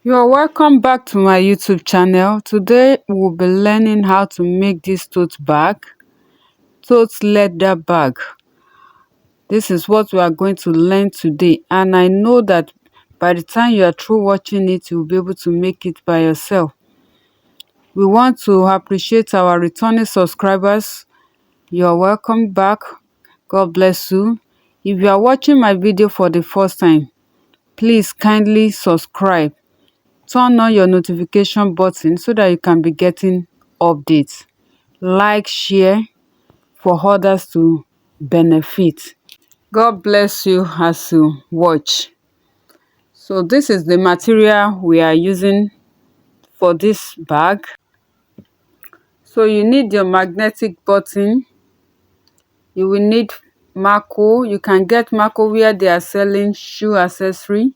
You're welcome back to my YouTube channel. Today we'll be learning how to make this tote leather bag. This is what we are going to learn today, and I know that by the time you are through watching it, you'll be able to make it by yourself. We want to appreciate our returning subscribers. You're welcome back. God bless you. If you are watching my video for the first time, please kindly subscribe. Turn on your notification button so that you can be getting updates. Like, share for others to benefit. God bless you as you watch. So this is the material we are using for this bag. So you need your magnetic button. You will need Mako. You can get Mako where they are selling shoe accessory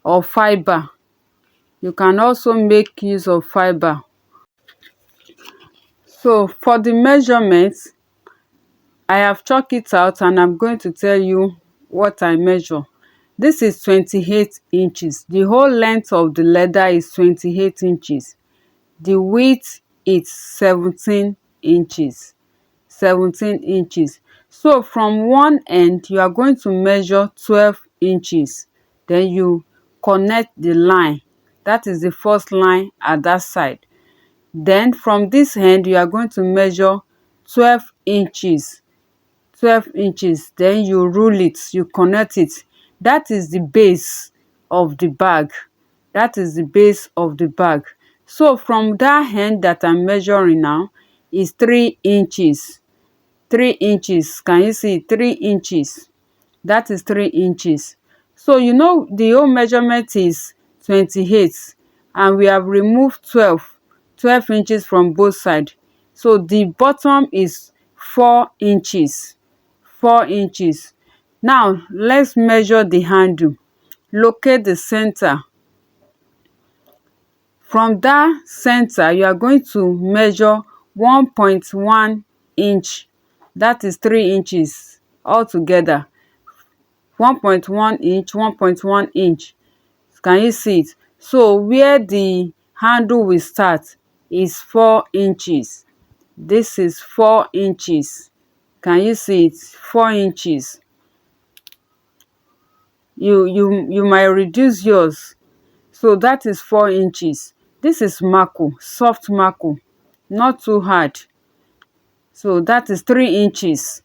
or fiber. You can also make use of fiber. So for the measurements, I have chalked it out and I'm going to tell you what I measure. This is 28 inches. The whole length of the leather is 28 inches. The width is 17 inches. 17 inches. So from one end, you are going to measure 12 inches. Then you connect the line. That is the first line at that side. Then from this end, you are going to measure 12 inches. 12 inches. Then you rule it, you connect it. That is the base of the bag. That is the base of the bag. So from that end that I'm measuring now is 3 inches. 3 inches. Can you see? 3 inches. That is 3 inches. So you know the whole measurement is 28 and we have removed 12 inches from both sides. So the bottom is 4 inches. 4 inches. Now let's measure the handle. Locate the center. From that center, you are going to measure 1.1 inch. That is 3 inches altogether. 1.1 inch, 1.1 inch. Can you see it? So where the handle will start is 4 inches. This is 4 inches. Can you see it? 4 inches. You might reduce yours. So that is 4 inches. This is Mako, soft Mako, not too hard. So that is 3 inches.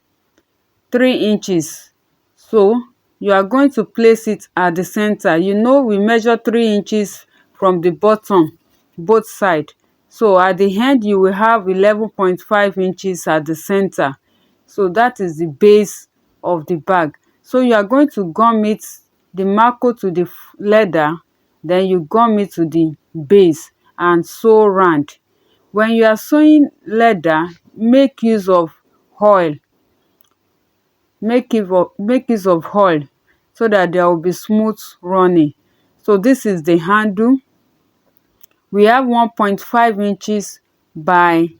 3 inches. So you are going to place it at the center. You know we measure 3 inches from the bottom, both sides. So at the end, you will have 11.5 inches at the center. So that is the base of the bag. So you are going to gum it, the Mako to the leather, then you gum it to the base and sew round. When you are sewing leather, make use of oil. Make use of oil so that there will be smooth running. So this is the handle. We have 1.5 inches by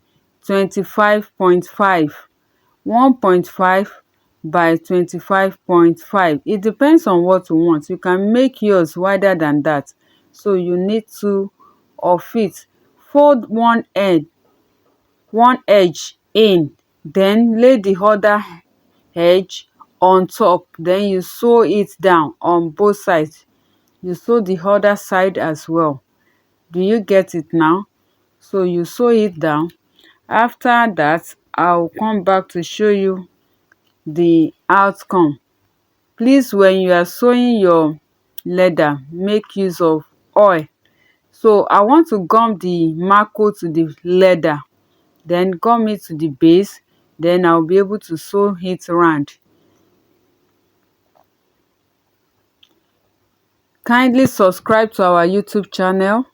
25.5. 1.5 by 25.5. It depends on what you want. You can make yours wider than that. So you need to of it. Fold one edge in, then lay the other edge on top. Then you sew it down on both sides. You sew the other side as well. Do you get it now? So you sew it down. After that, I'll come back to show you the outcome. Please, when you are sewing your leather, make use of oil. So I want to gum the Mako to the leather, then gum it to the base, then I'll be able to sew it round. Kindly subscribe to our YouTube channel.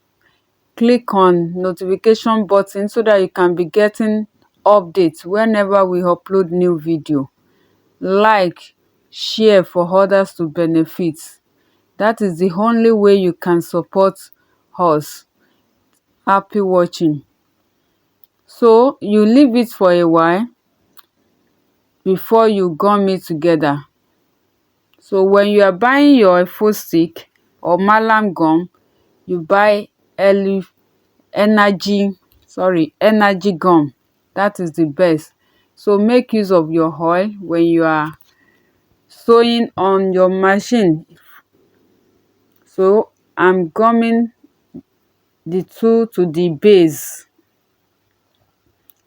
Click on notification button so that you can be getting updates whenever we upload new video. Like, share for others to benefit. That is the only way you can support us. Happy watching. So you leave it for a while before you gum it together. So when you are buying your full stick or mallam gum, you buy early energy gum. That is the best. So make use of your oil when you are sewing on your machine. So I'm gumming the two to the base.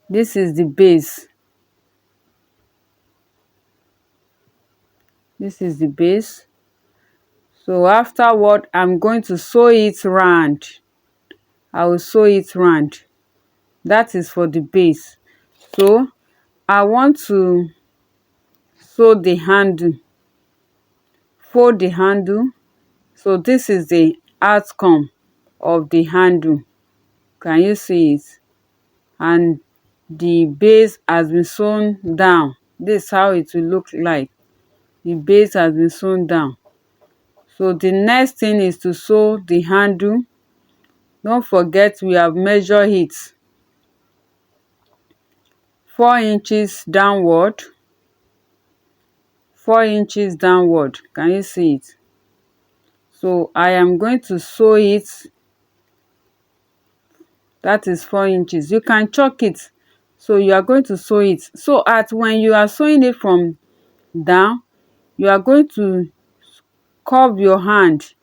This is the base. This is the base. So afterward, I'm going to sew it round. I will sew it round. That is for the base. So I want to sew the handle, fold the handle. So this is the outcome of the handle. Can you see it? And the base has been sewn down. This is how it will look like. The base has been sewn down. So the next thing is to sew the handle. Don't forget we have measured it 4 inches downward. 4 inches downward. Can you see it? So I am going to sew it. That is 4 inches. You can chalk it. So you are going to sew it. So when you are sewing it from down, you are going to curve your hand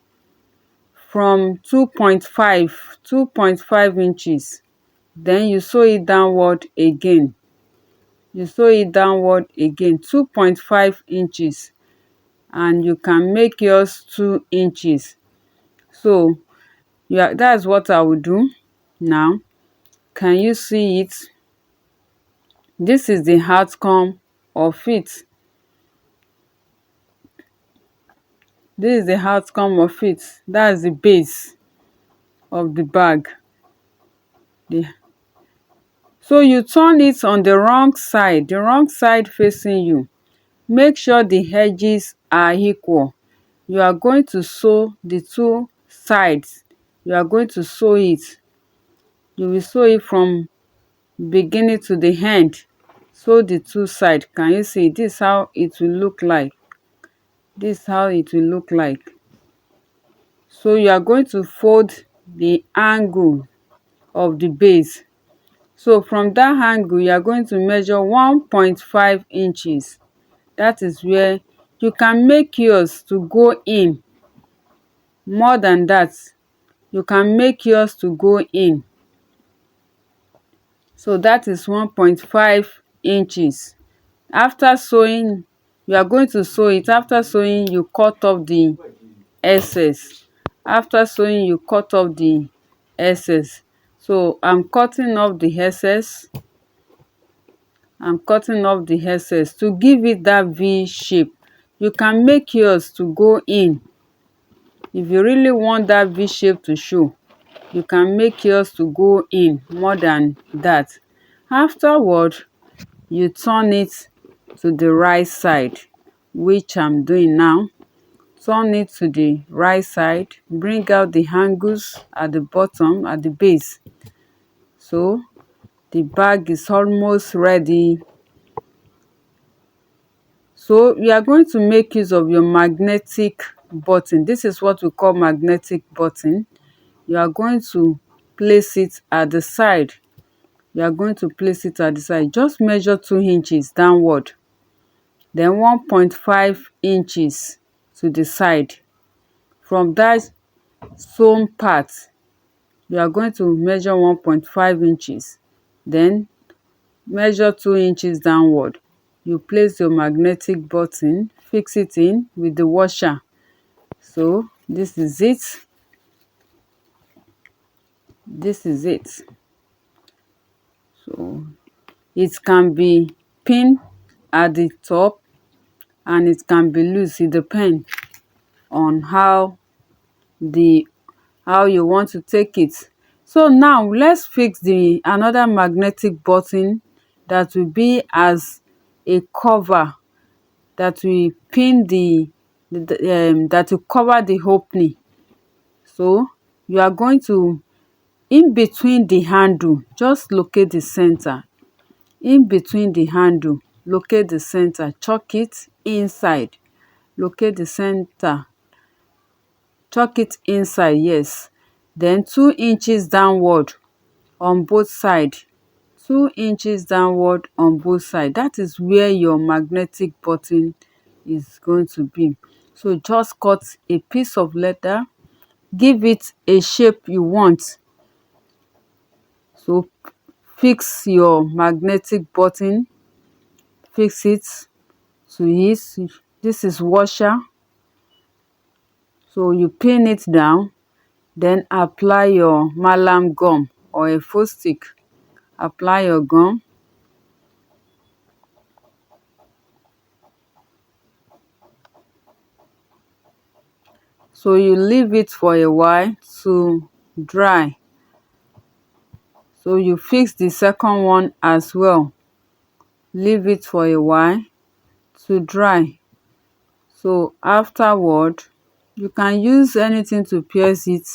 from 2.5 inches. Then you sew it downward again. You sew it downward again 2.5 inches, and you can make yours 2 inches. So yeah, that's what I will do now. Can you see it? This is the outcome of it. This is the outcome of it. That's the base of the bag. So you turn it on the wrong side facing you. Make sure the edges are equal. You are going to sew the two sides. You are going to sew it. You will sew it from beginning to the end. Sew the two sides. Can you see? This is how it will look like. This is how it will look like. So you are going to fold the angle of the base. So from that angle, you are going to measure 1.5 inches. That is where you can make yours to go in. More than that, you can make yours to go in. So that is 1.5 inches. After sewing, you are going to sew it. After sewing, you cut off the excess. After sewing, you cut off the excess. So I'm cutting off the excess. I'm cutting off the excess to give it that V shape. You can make yours to go in. If you really want that V shape to show, you can make yours to go in more than that. Afterward, you turn it to the right side, which I'm doing now. Turn it to the right side. Bring out the angles at the bottom, at the base. So the bag is almost ready. So you are going to make use of your magnetic button. This is what we call magnetic button. You are going to place it at the side. You are going to place it at the side. Just measure 2 inches downward. Then 1.5 inches to the side. From that sewn part, you are going to measure 1.5 inches. Then measure 2 inches downward. You place your magnetic button, fix it in with the washer. So this is it. This is it. So it can be pinned at the top and it can be loose. It depends on how you want to take it. So now let's fix the another magnetic button that will be as a cover, that will pin that will cover the opening. So you are going to, in between the handle, just locate the center. In between the handle, locate the center, chuck it inside. Locate the center, chuck it inside, yes. then 2 inches downward on both sides. 2 inches downward on both sides. That is where your magnetic button is going to be. So just cut a piece of leather, give it a shape you want. So fix your magnetic button, fix it to it. This is washer. So you pin it down, then apply your mallam gum or a faux stick. Apply your gum. So you leave it for a while to dry. So you fix the second one as well. Leave it for a while to dry. So afterward, you can use anything to pierce it.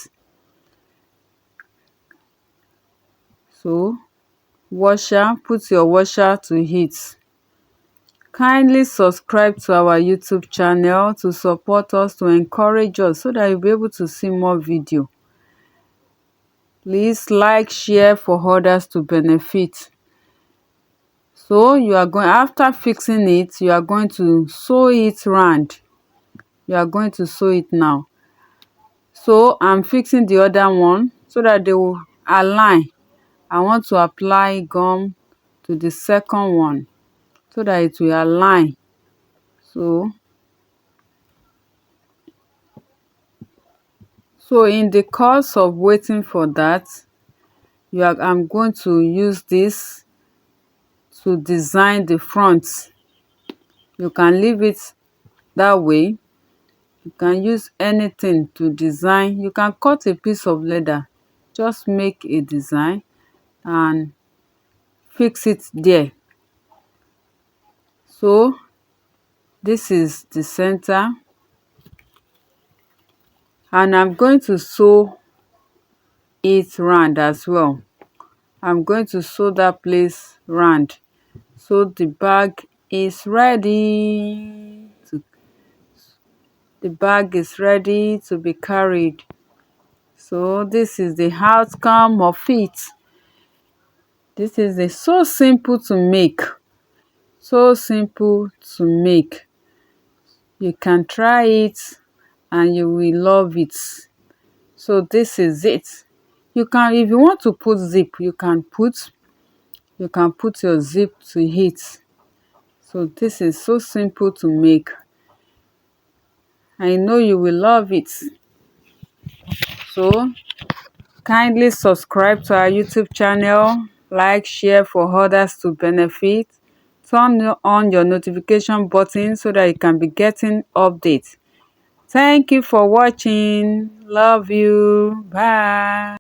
So washer, put your washer to heat. Kindly subscribe to our YouTube channel to support us, to encourage us so that you'll be able to see more video. Please like, share for others to benefit. So you are going, after fixing it, you are going to sew it round. You are going to sew it now. So I'm fixing the other one so that they will align. I want to apply gum to the second one so that it will align. So in the course of waiting for that, I'm going to use this to design the front. You can leave it that way. You can use anything to design. You can cut a piece of leather, just make a design and fix it there. So this is the center, and I'm going to sew it round as well. I'm going to sew that place round. So the bag is ready to be carried. So this is the outcome of it. This is so simple to make. So simple to make. You can try it and you will love it. So this is it. You can, if you want to put zip, you can put your zip to it. So this is so simple to make. I know you will love it. So kindly subscribe to our YouTube channel, like, share for others to benefit. Turn on your notification button so that you can be getting updates. Thank you for watching. Love you. Bye.